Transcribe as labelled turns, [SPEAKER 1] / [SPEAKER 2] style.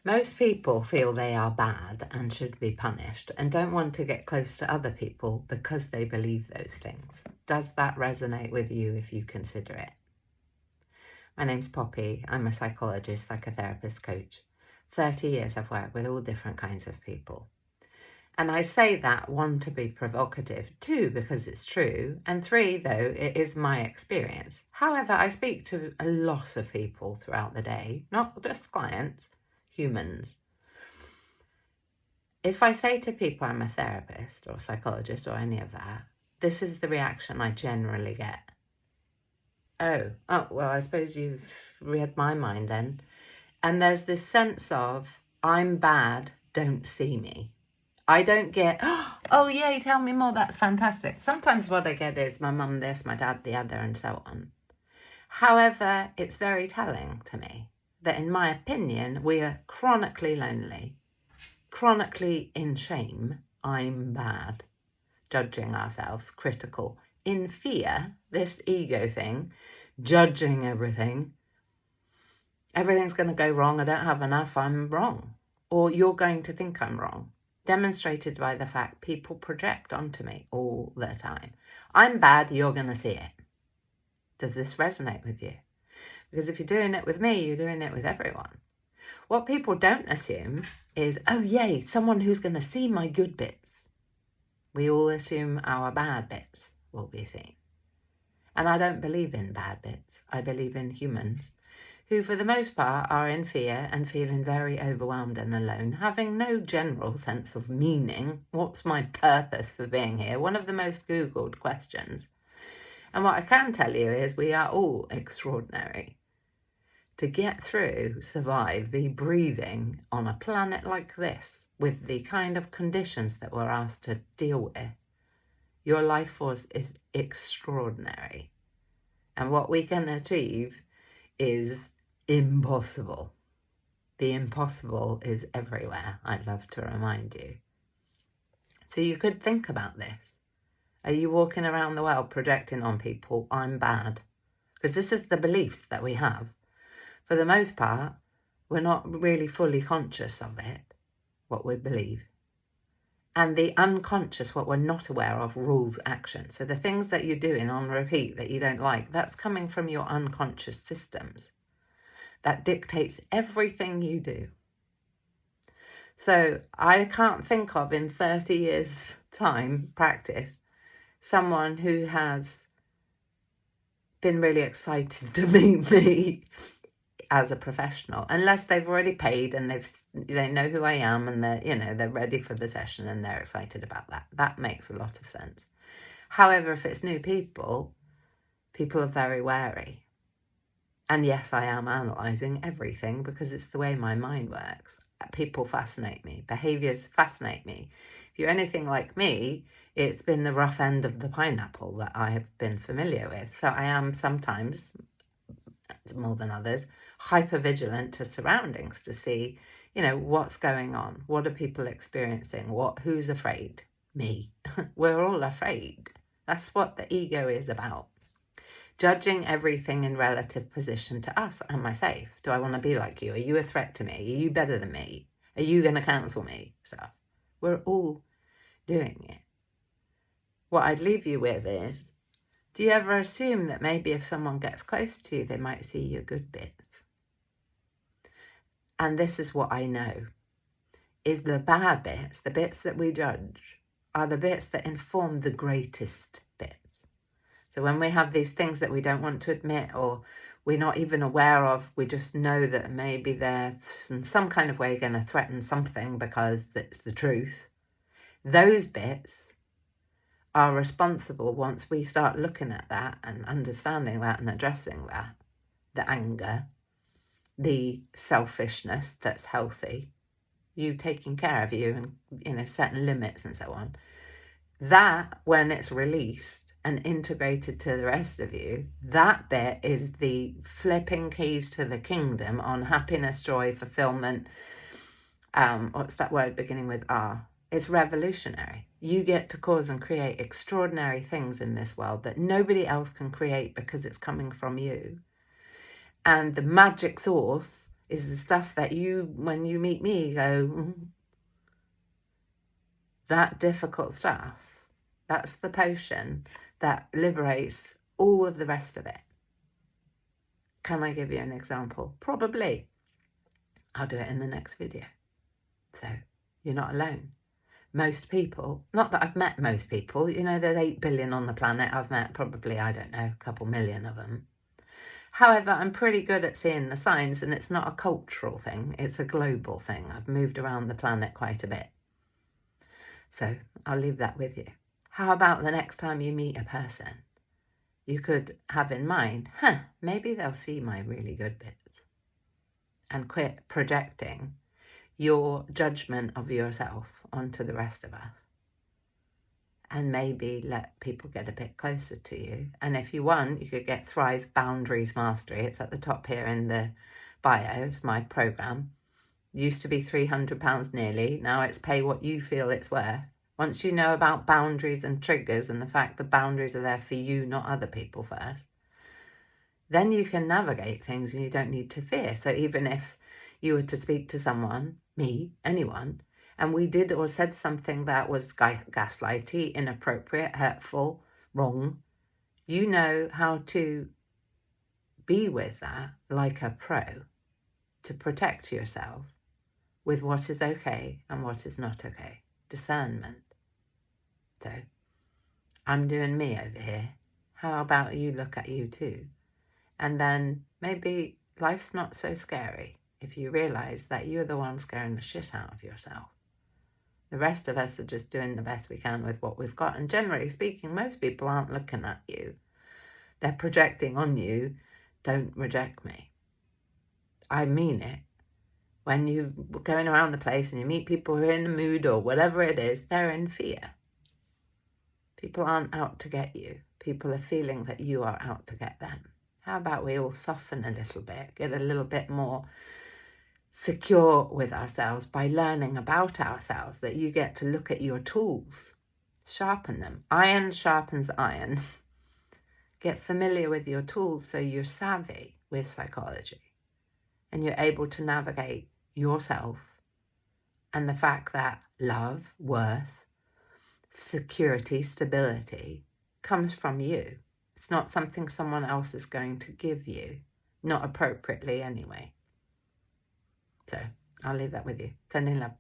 [SPEAKER 1] Most people feel they are bad and should be punished and don't want to get close to other people because they believe those things. Does that resonate with you if you consider it? My name's Poppy. I'm a psychologist, psychotherapist, coach. 30 years I've worked with all different kinds of people. And I say that, 1, to be provocative, 2, because it's true, and 3, though, it is my experience. However, I speak to a lot of people throughout the day, not just clients, humans. If I say to people I'm a therapist or psychologist or any of that, this is the reaction I generally get. Oh, well, I suppose you've read my mind then. And there's this sense of, I'm bad, don't see me. I don't get, oh, yay, tell me more, that's fantastic. Sometimes what I get is my mum this, my dad the other, and so on. However, it's very telling to me that, in my opinion, we are chronically lonely, chronically in shame, I'm bad, judging ourselves, critical, in fear, this ego thing, judging everything. Everything's going to go wrong, I don't have enough, I'm wrong. Or you're going to think I'm wrong. Demonstrated by the fact people project onto me all the time. I'm bad, you're going to see it. Does this resonate with you? Because if you're doing it with me, you're doing it with everyone. What people don't assume is, oh yay, someone who's going to see my good bits. We all assume our bad bits will be seen. And I don't believe in bad bits. I believe in humans who for the most part are in fear and feeling very overwhelmed and alone, having no general sense of meaning. What's my purpose for being here? One of the most Googled questions. And what I can tell you is we are all extraordinary. To get through, survive, be breathing on a planet like this with the kind of conditions that we're asked to deal with, your life force is extraordinary. And what we can achieve is impossible. The impossible is everywhere, I'd love to remind you. So you could think about this. Are you walking around the world projecting on people, I'm bad? Because this is the beliefs that we have. For the most part, we're not really fully conscious of it, what we believe. And the unconscious, what we're not aware of, rules action. So the things that you're doing on repeat that you don't like, that's coming from your unconscious systems. That dictates everything you do. So I can't think of, in 30 years' time practice, someone who has been really excited to meet me as a professional, unless they've already paid and they know who I am and they're ready for the session and they're excited about that. That makes a lot of sense. However, if it's new people are very wary. And yes, I am analysing everything because it's the way my mind works. People fascinate me. Behaviours fascinate me. If you're anything like me, it's been the rough end of the pineapple that I have been familiar with. So I am sometimes, more than others, hyper-vigilant to surroundings to see, what's going on. What are people experiencing? Who's afraid? Me. We're all afraid. That's what the ego is about. Judging everything in relative position to us. Am I safe? Do I want to be like you? Are you a threat to me? Are you better than me? Are you going to cancel me? Stuff. We're all doing it. What I'd leave you with is, do you ever assume that maybe if someone gets close to you, they might see your good bits? And this is what I know, is the bad bits, the bits that we judge, are the bits that inform the greatest bits. So when we have these things that we don't want to admit or we're not even aware of, we just know that maybe they're in some kind of way going to threaten something because it's the truth. Those bits are responsible once we start looking at that and understanding that and addressing that. The anger, the selfishness that's healthy, you taking care of you and, setting limits and so on. That, when it's released and integrated to the rest of you, that bit is the flipping keys to the kingdom on happiness, joy, fulfillment. What's that word beginning with R? It's revolutionary. You get to cause and create extraordinary things in this world that nobody else can create because it's coming from you. And the magic source is the stuff that you, when you meet me, go, that difficult stuff, that's the potion that liberates all of the rest of it. Can I give you an example? Probably. I'll do it in the next video. So you're not alone. Most people, not that I've met most people, you know, there's 8 billion on the planet. I've met probably, I don't know, a couple million of them. However, I'm pretty good at seeing the signs, and it's not a cultural thing. It's a global thing. I've moved around the planet quite a bit. So I'll leave that with you. How about the next time you meet a person, you could have in mind, maybe they'll see my really good bits, and quit projecting your judgment of yourself onto the rest of us, and maybe let people get a bit closer to you. And if you want, you could get Thrive Boundaries Mastery. It's at the top here in the bio. It's my program. Used to be £300 nearly. Now it's pay what you feel it's worth. Once you know about boundaries and triggers and the fact that boundaries are there for you, not other people first, then you can navigate things and you don't need to fear. So even if you were to speak to someone, me, anyone, and we did or said something that was gaslighty, inappropriate, hurtful, wrong, you know how to be with that like a pro, to protect yourself with what is okay and what is not okay. Discernment. So I'm doing me over here. How about you look at you too? And then maybe life's not so scary if you realise that you're the one scaring the shit out of yourself. The rest of us are just doing the best we can with what we've got. And generally speaking, most people aren't looking at you. They're projecting on you. Don't reject me. I mean it. When you're going around the place and you meet people who are in the mood or whatever it is, they're in fear. People aren't out to get you. People are feeling that you are out to get them. How about we all soften a little bit, get a little bit more secure with ourselves by learning about ourselves, that you get to look at your tools, sharpen them. Iron sharpens iron. Get familiar with your tools so you're savvy with psychology and you're able to navigate yourself and the fact that love, worth, security, stability comes from you. It's not something someone else is going to give you, not appropriately anyway. So I'll leave that with you. Sending love.